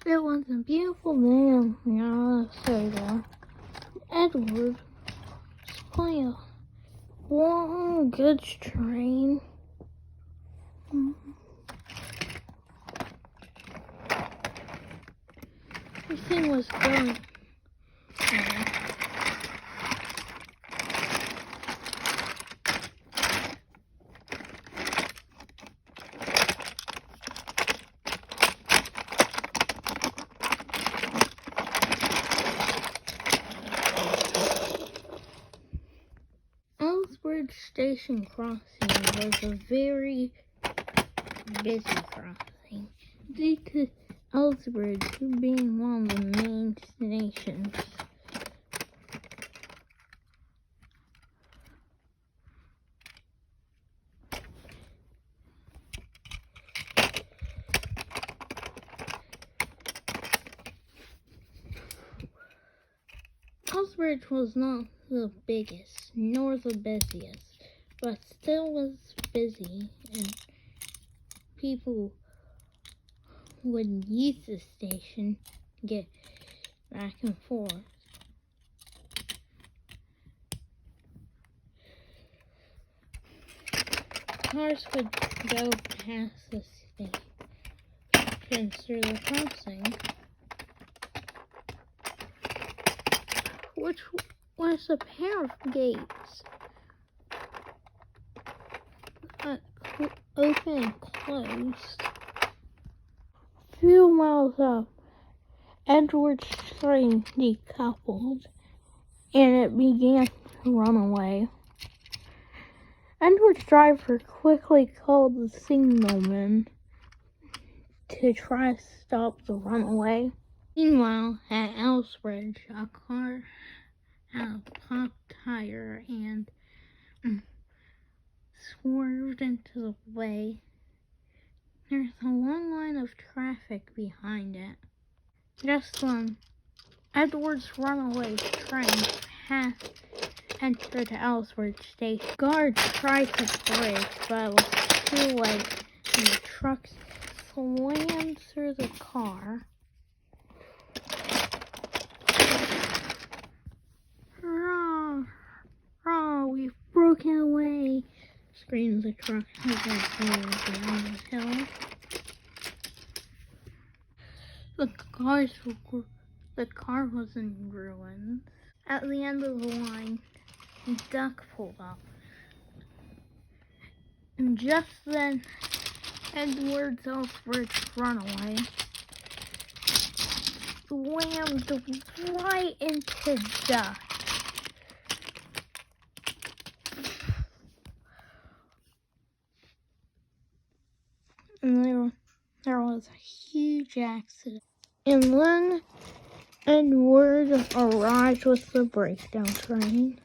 It was a beautiful day in Minnesota. Edward was playing a long goods train. Everything was going. Elsbridge Station crossing was a very busy crossing due to Elsbridge being one of the main stations. Elsbridge was not the biggest nor the busiest, but still was busy, and people would use the station to get back and forth. Cars would go past the station through the crossing, which was a pair of gates that open and closed. A few miles up, Edward's train decoupled, and it began to run away. Edward's driver quickly called the signalman to try to stop the runaway. Meanwhile, at Elsbridge, a car had a popped tire and swerved into the way. There's a long line of traffic behind it. Just when Edward's runaway train passed entered Elsbridge Station, guards tried to brake, but it was too late, and the truck slammed through the car. Hurrah! We've broken away! Screamed the truck as it rolled down the hill. The car was in ruins. At the end of the line, a duck pulled up. And just then, Edward's Elsbridge Runaway slammed right into duck. And there was a huge accident. And when Edward arrived with the breakdown train,